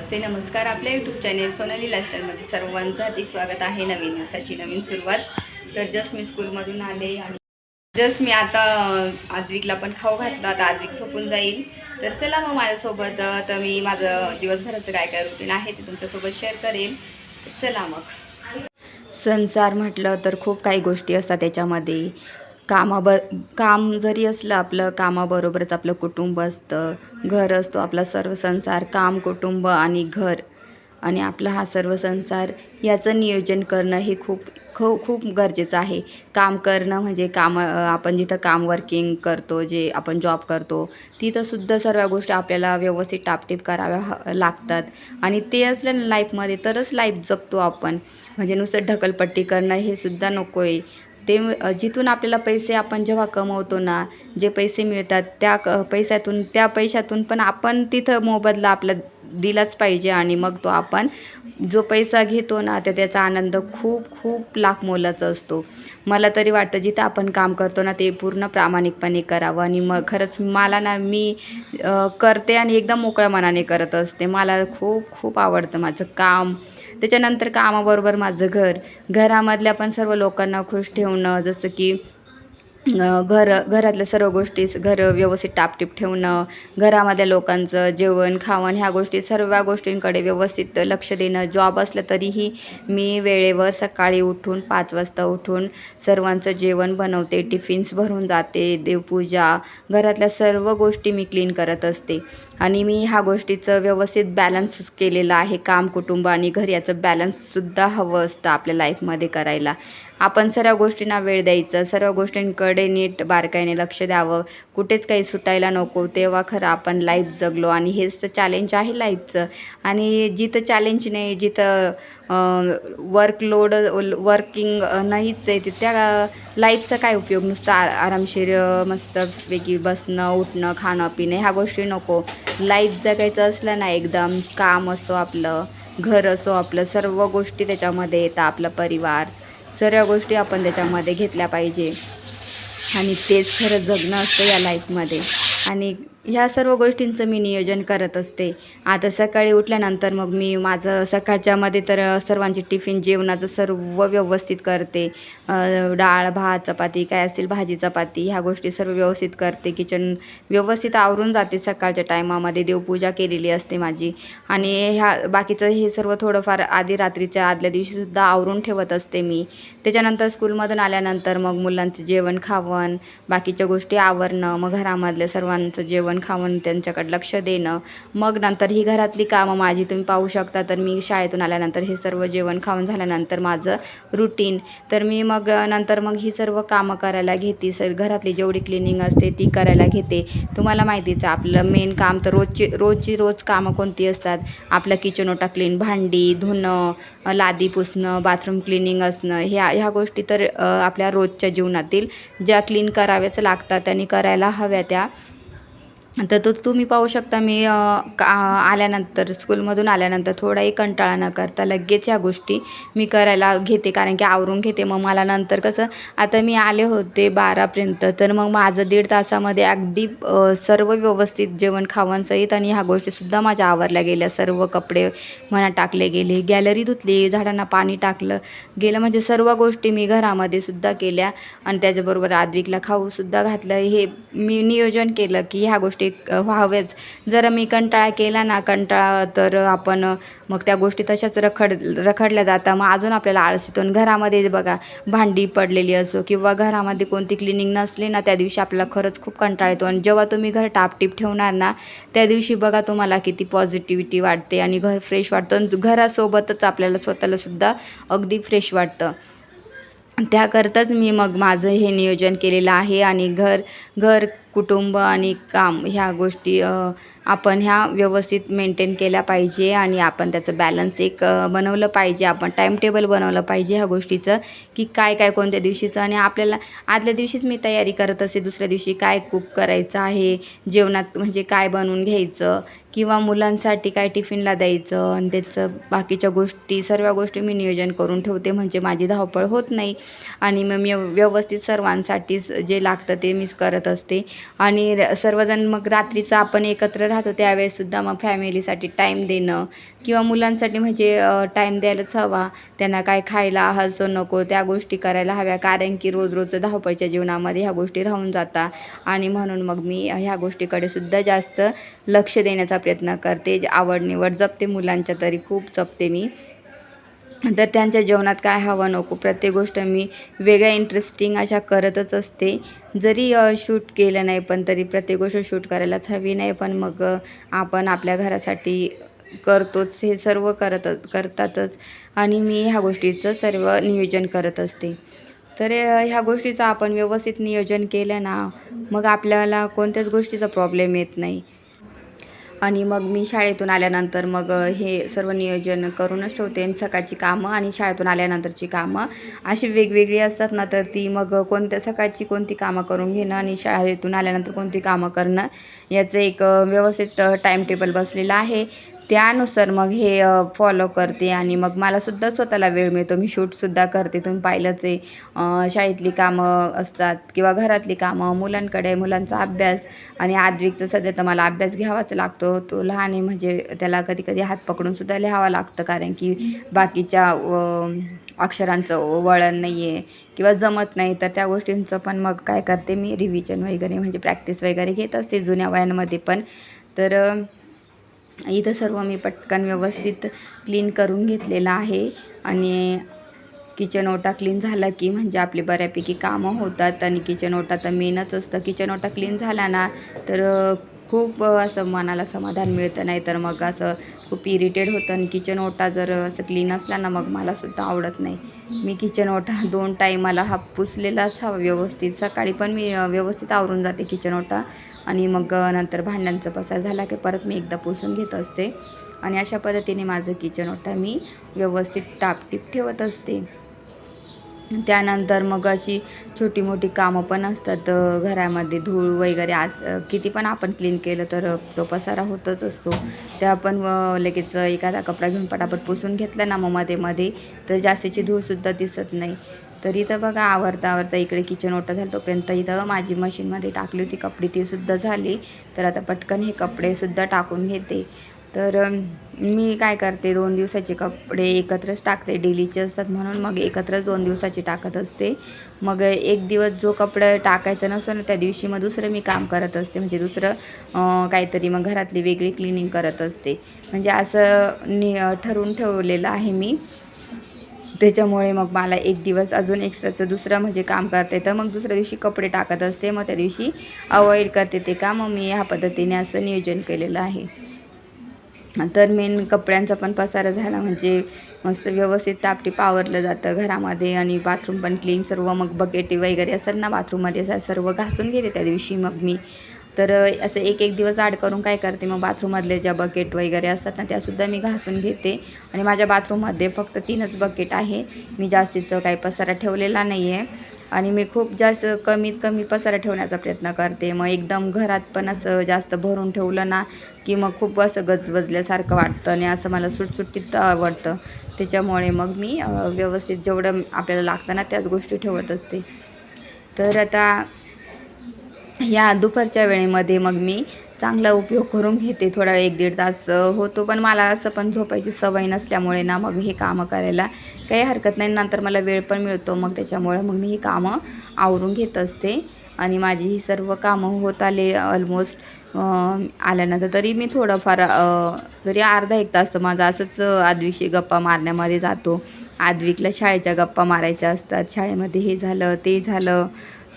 नमस्ते नमस्कार. आपल्या YouTube channel Sonali लाईफस्टाईलमध्ये सर्वांचं स्वागत आहे. नवीन दिवसाची नवीन सुरुवात. तर जस्ट मी स्कूलमधून आले आणि जस्ट मी आता आद्विकला पण खाऊ घातला. आता आद्विक झोपून जाईल. तर चला मग माझ्यासोबत तर मी माझं दिवसभराचं काय काय रुटीन आहे ते तुमच्यासोबत शेअर करेल. चला मग. संसार म्हटलं तर खूप काही गोष्टी असतात त्याच्यामध्ये. काम जरी असलं आपलं, कामाबरोबरच आपलं कुटुंब असतं, घर असतो, आपला सर्व संसार, काम, कुटुंब आणि घर आणि आपला हा सर्व संसार याचं नियोजन करणं हे खूप गरजेचं आहे. काम करणं म्हणजे आपण जिथं वर्किंग करतो, जे आपण जॉब करतो, तिथंसुद्धा सर्व गोष्टी आपल्याला व्यवस्थित टापटीप कराव्या लागतात आणि ते असलं ना लाईफमध्ये तरच लाईफ जगतो आपण. म्हणजे नुसतं ढकलपट्टी करणं हे सुद्धा नको आहे. जिथून आपल्याला पैसे आपण जेव्हा कमवतो ना, जे पैसे मिळतात त्या पैशातून पण आपण तिथं मोबदला आपला दिलाच पाहिजे आणि मग तो आपण जो पैसा घेतो ना त्याचा आनंद खूप खूप लाख मोलाचा असतो. मला तरी वाटतं जिथं आपण काम करतो ना ते पूर्ण प्रामाणिकपणे करावं आणि मग खरंच मला ना मी करते आणि एकदम मोकळ्या मनाने करत असते. मला खूप खूप आवडतं माझं काम. त्याच्यानंतर कामाबरोबर माझं घरामधल्या पण सर्व लोकांना खुश ठेवणं, जसं की घरातल्या सर्व गोष्टी घर व्यवस्थित टापटीप ठेवणं, घरामधल्या लोकांचं जेवण खावण ह्या सर्व गोष्टींकडे व्यवस्थित लक्ष देणं. जॉब असलं तरीही मी वेळेवर सकाळी उठून 5 वाजता उठून सर्वांचं जेवण बनवते, टिफिन्स भरून जाते, देवपूजा, घरातल्या सर्व गोष्टी मी क्लीन करत असते आणि मी ह्या गोष्टीचं व्यवस्थित बॅलन्स केलेलं आहे. काम, कुटुंब आणि घर याचं बॅलन्ससुद्धा हवं असतं आपल्या लाईफमध्ये करायला. आपण सर्व गोष्टींना वेळ द्यायचं, सर्व गोष्टींकडे नीट बारकाईने लक्ष द्यावं, कुठेच काही सुटायला नको. तेव्हा खरं आपण लाईफ जगलो आणि हेच तर चॅलेंज आहे लाईफचं. आणि जिथं चॅलेंज नाही, जिथं वर्किंग नाहीच आहे, त्या लाईफचा काय उपयोग. नुसतं आरामशीर मस्तपैकी बसणं, उठणं, खाणं, पिणं ह्या गोष्टी नको. लाईफ जगायचं असलं ना एकदम, काम असो आपलं, घर असो आपलं, सर्व गोष्टी त्याच्यामध्ये येतात. आपला परिवार, सर्व गोष्टी आपण त्याच्यामध्ये घेतल्या पाहिजे आणि तेच खरं जगणं असतं या लाईफमध्ये. आणि ह्या सर्व गोष्टींचं मी नियोजन करत असते. आता सकाळी उठल्यानंतर मग मी माझं सकाळच्यामध्ये तर सर्वांची टिफिन जेवणाचं सर्व व्यवस्थित करते. डाळ, भात, चपाती काय असेल, भाजी, चपाती ह्या गोष्टी सर्व व्यवस्थित करते. किचन व्यवस्थित आवरून जाते सकाळच्या टायमामध्ये. देवपूजा केलेली असते माझी आणि ह्या बाकीचं हे सर्व थोडंफार रात्रीच्या आदल्या दिवशीसुद्धा आवरून ठेवत असते मी. त्याच्यानंतर स्कूलमधून आल्यानंतर मग मुलांचं जेवण खावण, बाकीच्या गोष्टी आवरणं, मग घरामधल्या सर्वांचं जेवण खावण, त्यांच्याकडे लक्ष देणं. मग नंतर ही घरातली कामं माझी तुम्ही पाहू शकता. तर मी शाळेतून आल्यानंतर हे सर्व जेवण खाऊन झाल्यानंतर माझं रुटीन, तर मी मग नंतर ही सर्व कामं करायला घेते. घरातली जेवढी क्लिनिंग असते ती करायला घेते. तुम्हाला माहितीच आहे आपलं मेन काम तर रोज कामं कोणती असतात. आपलं किचन ओटा क्लीन, भांडी धुणं, लादी पुसणं, बाथरूम क्लिनिंग असणं, ह्या गोष्टी तर आपल्या रोजच्या जीवनातील ज्या क्लीन कराव्याच लागतात आणि करायला हव्या त्या. तर तुम्ही पाहू शकता मी आल्यानंतर स्कूलमधून आल्यानंतर थोडाही कंटाळा न करता लगेच ह्या गोष्टी मी करायला घेते, कारण की आवरून घेते. मग मला नंतर कसं, आता मी आले होते 12पर्यंत, तर मग माझं 1.5 तासामध्ये अगदी सर्व व्यवस्थित जेवण खावणसहित आणि ह्या गोष्टीसुद्धा माझ्या आवरल्या गेल्या. सर्व कपडे म्हणा टाकले गेले, गॅलरी धुतली, झाडांना पाणी टाकलं गेलं, म्हणजे सर्व गोष्टी मी घरामध्ये सुद्धा केल्या आणि त्याच्याबरोबर आद्विकला खाऊसुद्धा घातलं. हे मी नियोजन केलं की ह्या गोष्टी व्हावेच. जर मी कंटाळा केला ना, तर आपण मग त्या गोष्टी तशाच रखडल्या जातात. मग अजून आपल्याला आळस येतो. घरामध्ये बघा भांडी पडलेली असो किंवा घरामध्ये कोणती क्लिनिंग नसली ना, त्या दिवशी आपल्याला खरंच खूप कंटाळा येतो. आणि जेव्हा तुम्ही घर टापटीप ठेवणार ना, त्या दिवशी बघा तुम्हाला किती पॉझिटिव्हिटी वाटते आणि घर फ्रेश वाटतं आणि घरासोबतच आपल्याला स्वतःलासुद्धा अगदी फ्रेश वाटतं. त्याकरताच मी मग माझं हे नियोजन केलेलं आहे. आणि घर, कुटुंब आणि काम ह्या गोष्टी आपण ह्या व्यवस्थित मेंटेन केल्या पाहिजे आणि आपण त्याचं बॅलन्स बनवलं पाहिजे. आपण टाईम टेबल बनवलं पाहिजे ह्या गोष्टीचं, की काय कोणत्या दिवशीचं. आणि आपल्याला आदल्या दिवशीच मी तयारी करत असते, दुसऱ्या दिवशी काय कुक करायचं आहे जेवणात, म्हणजे काय बनवून घ्यायचं किंवा मुलांसाठी काय टिफिनला द्यायचं आणि त्याचं बाकीच्या गोष्टी सर्व गोष्टी मी नियोजन करून ठेवते, म्हणजे माझी धावपळ होत नाही. आणि मग मी व्यवस्थित सर्वांसाठीच जे लागतं ते मीच करत असते. आणि सर्वजण मग रात्रीचं आपण एकत्र राहतो त्यावेळेससुद्धा मग फॅमिलीसाठी टाईम देणं किंवा मुलांसाठी म्हणजे टाईम द्यायलाच हवा. त्यांना काय खायला हसं नको त्या गोष्टी करायला हव्या, कारण की रोज धावपळीच्या जीवनामध्ये ह्या गोष्टी राहून जातात. आणि म्हणून मग मी ह्या गोष्टीकडे सुद्धा जास्त लक्ष देण्याचा प्रयत्न करते. आवड निवड जपते, मुलांच्या तरी खूप जपते मी. तर त्यांच्या जेवणात काय हवं नको प्रत्येक गोष्ट मी वेगळ्या इंटरेस्टिंग अशा करतच असते. जरी शूट केलं नाही पण तरी प्रत्येक गोष्ट शूट करायलाच हवी नाही, पण मग आपण आपल्या घरासाठी करतोच, हे सर्व करतातच. आणि मी ह्या गोष्टीचं सर्व नियोजन करत असते. तर ह्या गोष्टीचं आपण व्यवस्थित नियोजन केलं ना, मग आपल्याला कोणत्याच गोष्टीचा प्रॉब्लेम येत नाही. आणि मग मी शाळेतून आल्यानंतर मग हे सर्व नियोजन करूनच ठेवते. आणि सकाळची कामं आणि शाळेतून आल्यानंतरची कामं अशी वेगवेगळी असतात ना, तर ती मग सकाळची कोणती कामं करून घेणं आणि शाळेतून आल्यानंतर कोणती कामं करणं याचं एक व्यवस्थित टाईम टेबल बसलेलं आहे. त्यानुसार मग हे फॉलो करते. आणि मग मलासुद्धा स्वतःला वेळ मिळतो, मी शूटसुद्धा करते. तुम्ही पाहिलंच आहे, शाळेतली कामं असतात किंवा घरातली कामं, मुलांचा अभ्यास. आणि आद्विकचं सध्या तर मला अभ्यास घ्यावाच लागतो. तो लहान आहे म्हणजे त्याला कधी हात पकडूनसुद्धा लिहावं लागतं, कारण की बाकीच्या अक्षरांचं वळण नाही आहे किंवा जमत नाही. तर त्या गोष्टींचं पण मग काय करते मी रिव्हिजन वगैरे म्हणजे प्रॅक्टिस वगैरे घेत असते जुन्या वयांमध्ये पण. तर इथं सर्व मी पटकन व्यवस्थित क्लीन करून घेतलेलं आहे. आणि किचन ओटा क्लीन झाला की म्हणजे आपली बऱ्यापैकी कामं होतात. आणि किचन ओटा तर मेनच असतं. किचन ओटा क्लीन झाला ना तर खूप असं मनाला समाधान मिळतं, नाही तर मग असं खूप इरिटेट होतं. आणि किचन ओटा जर असं क्लीन असला ना मग मलासुद्धा आवडत नाही. मी किचन ओटा 2 टाईमाला हा पुसलेलाच हवा व्यवस्थित. सकाळी पण मी व्यवस्थित आवरून जाते किचन ओटा, आणि मग नंतर भांड्यांचा पसारा झाला की परत मी एकदा पुसून घेत असते. आणि अशा पद्धतीने माझं किचन ओटा मी व्यवस्थित टापटीप ठेवत असते. त्यानंतर मग अशी छोटी मोठी कामं पण असतात घरामध्ये. धूळ वगैरे किती पण आपण क्लीन केलं तर तो पसारा होतच असतो. त्या आपण लगेच एखादा कपडा घेऊन पटापट पुसून घेतला ना मग मध्ये तर जास्तीची धूळसुद्धा दिसत नाही. तर इथं बघा आवरता इकडे किचन ओटा झाला, तोपर्यंत इथं माझी मशीनमध्ये टाकली होती कपडे, तीसुद्धा झाली. तर आता पटकन हे कपडेसुद्धा टाकून घेते. तर मी काय करते 2 दिवसाचे कपडे एकत्रच टाकते, डेलीचे असतात म्हणून मग एकत्रच 2 दिवसाचे टाकत असते. मग एक दिवस जो कपडा टाकायचा नसतो ना त्या दिवशी मग दुसरं मी काम करत असते, म्हणजे दुसरं काहीतरी मग घरातली वेगळी क्लिनिंग करत असते. म्हणजे असं ठरवून ठेवलेलं आहे मी. त्याच्यामुळे मग मला एक दिवस अजून एक्स्ट्राचं दुसरं म्हणजे काम करते, तर मग दुसऱ्या दिवशी कपडे टाकत असते. मग त्या दिवशी अवॉइड करते ते काम. मग मी ह्या पद्धतीने असं नियोजन केलेलं आहे. तर मेन कपड्यांचा पण पसारा झाला म्हणजे मस्त व्यवस्थित टापटीप आवरलं जातं घरामध्ये. आणि बाथरूम पण क्लीन सर्व. मग बकेटी वगैरे असतात ना बाथरूममध्ये सर्व घासून घेते त्या दिवशी मग मी. तर असं एक दिवस आड करून काय करते मग बाथरूममधले ज्या बकेट वगैरे असतात ना त्यासुद्धा मी घासून घेते. आणि माझ्या बाथरूममध्ये फक्त 3च बकेट आहे, मी जास्तीचं काही पसारा ठेवलेला नाही आहे. आणि मी खूप जास्त कमीत कमी पसारा ठेवण्याचा प्रयत्न करते. मग एकदम घरात पण असं जास्त भरून ठेवलं ना की मग खूप असं गजबजल्यासारखं वाटतं आणि असं मला सुटसुटीत आवडतं. त्याच्यामुळे मग मी व्यवस्थित जेवढं आपल्याला लागतं ना त्याच गोष्टी ठेवत असते. तर आता या दुपारच्या वेळेमध्ये मग मी चांगला उपयोग करून घेते. थोडा 1-1.5 तास होतो, पण मला असं पण झोपायची सवय नसल्यामुळे ना मग हे कामं करायला काही हरकत नाही. नंतर मला वेळ पण मिळतो, मग त्याच्यामुळे मग मी ही कामं आवरून घेत असते. आणि माझी ही सर्व कामं होत आले ऑलमोस्ट आल्यानंतर. तरी मी थोडंफार तरी अर्धा-1 तास तर माझा असंच आद्विकशी गप्पा मारण्यामध्ये जातो. आद्विकला शाळेच्या गप्पा मारायच्या असतात, शाळेमध्ये हे झालं ते झालं,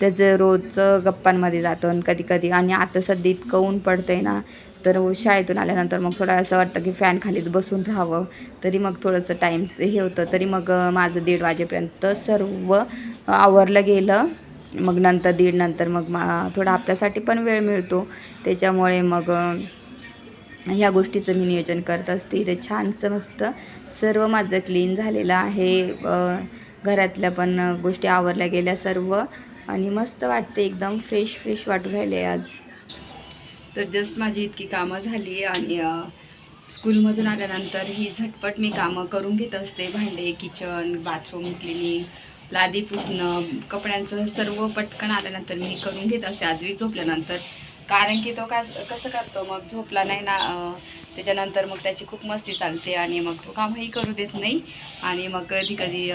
त्याचं रोजचं गप्पांमध्ये जातं. आणि कधी आणि आता सध्या इतकं ऊन पडतं आहे ना, तर शाळेतून आल्यानंतर मग थोडं असं वाटतं की फॅन खालीच बसून राहावं. तरी मग थोडंसं टाईम हे होतं. तरी मग माझं 1:30 वाजेपर्यंत सर्व आवरलं गेलं. मग नंतर 1:30 नंतर मग थोडा आपल्यासाठी पण वेळ मिळतो. त्याच्यामुळे मग ह्या गोष्टीचं मी नियोजन करत असते. इथे छानसं मस्त सर्व माझं क्लीन झालेलं आहे. घरातल्या पण गोष्टी आवरल्या गेल्या सर्व. आणि मस्त वाटते, एकदम फ्रेश वाटू राहिले आज. तर जस्ट माझी इतकी कामं झाली. आणि स्कूलमधून आल्यानंतर ही झटपट मी कामं करून घेत असते. भांडे, किचन, बाथरूम क्लिनिंग, लादी पुसणं, कपड्यांचं सर्व पटकन आल्यानंतर मी करून घेत असते. आद्विक झोपल्यानंतर कारण की तो कसं करतो मग झोपला नाही ना त्याच्यानंतर मग त्याची खूप मस्ती चालते आणि मग तो कामही करू देत नाही आणि मग कधी कधी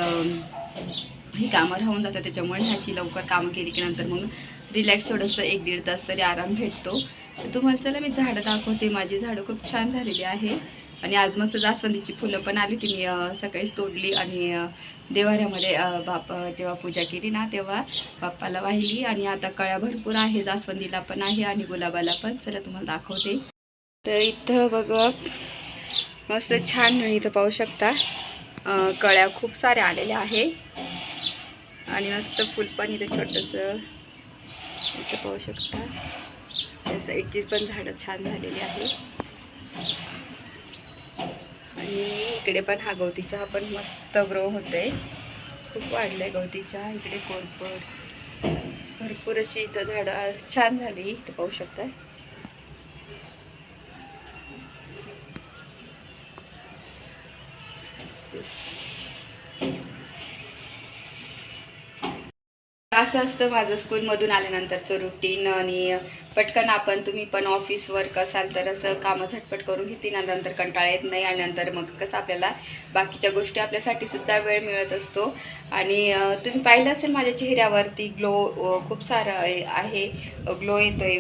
ही कामं राहून जातात. त्याच्यामुळे ह्याची लवकर कामं केली की नंतर मग रिलॅक्स थोडंसं 1-1.5 तास तरी आराम भेटतो. तर तुम्हाला चला मी झाडं दाखवते. माझी झाडं खूप छान झालेली आहे आणि आज मस्त जास्वंदीची फुलं पण आली ती मी सकाळीच तोडली आणि देवाऱ्यामध्ये जेव्हा पूजा केली ना तेव्हा बाप्पाला वाहिली आणि आता कळ्या भरपूर आहे, जास्वंदीला पण आहे आणि गुलाबाला पण. चला तुम्हाला दाखवते. तर इथं बघा मस्त छान इथं पाहू शकता कळ्या खूप साऱ्या आलेल्या आहे आणि मस्त फुल पण इथं छोटंसं इथं पाहू शकता. त्या साईडची पण झाडं छान झालेली आहे आणि इकडे पण हा गवती चहा पण मस्त ग्रो होतोय, खूप वाढलंय गवती चहा. इकडे कोरफड भरपूर अशी इथं झाडं छान झाली, इथं पाहू शकता. असं असतं माझं स्कूलमधून आल्यानंतरचं रुटीन आणि पटकन तुम्ही पण ऑफिस वर्क असाल तर असं कामं झटपट करून घेतली ना, नंतर कंटाळा येत नाही आणि नंतर मग कसं आपल्याला बाकीच्या गोष्टी आपल्यासाठी सुद्धा वेळ मिळत असतो. आणि तुम्ही पाहिलं असेल माझ्या चेहऱ्यावरती ग्लो खूप सारं आहे, ग्लो येतो आहे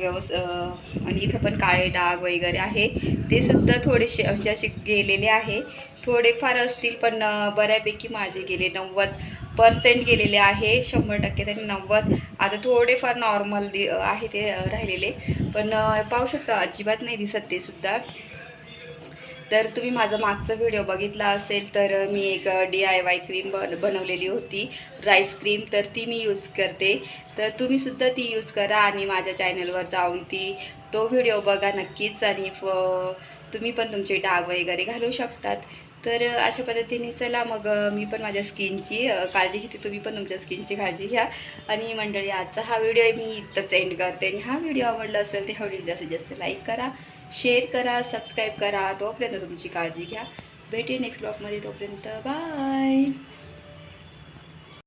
आणि इथं पण काळे डाग वगैरे आहे ते सुद्धा थोडेसे म्हणजे असे गेलेले आहे, थोडेफार असतील पण बऱ्यापैकी माझे गेले 90% गेलेले आहे. 100% त्यांनी 90 आता थोडेफार नॉर्मल आहे ते राहिलेले, पण पाहू शकता अजिबात नाही दिसत ते सुद्धा. तर तुम्ही माझा मागचा व्हिडिओ बघितला असेल तर मी एक DIY क्रीम बनवलेली होती, राईस क्रीम, तर ती मी यूज करते. तर तुम्ही सुद्धा ती यूज करा आणि माझ्या चॅनलवर जाऊन तो व्हिडिओ बघा नक्कीच आणि तुम्ही पण तुमचे डाग वगैरे घालू शकतात. तर अशा पद्धतीने चला मग मी पण माझ्या स्किनची काळजी घेते, तुम्ही पण तुमच्या स्किनची काळजी घ्या. आणि मंडळी आजचा हा व्हिडिओ मी इथंच एंड करते आणि हा व्हिडिओ आवडला असेल तर हा व्हिडिओ जास्तीत जास्त लाईक करा, शेअर करा, सबस्क्राईब करा. तोपर्यंत तुमची काळजी घ्या. भेटे नेक्स्ट ब्लॉगमध्ये, तोपर्यंत बाय.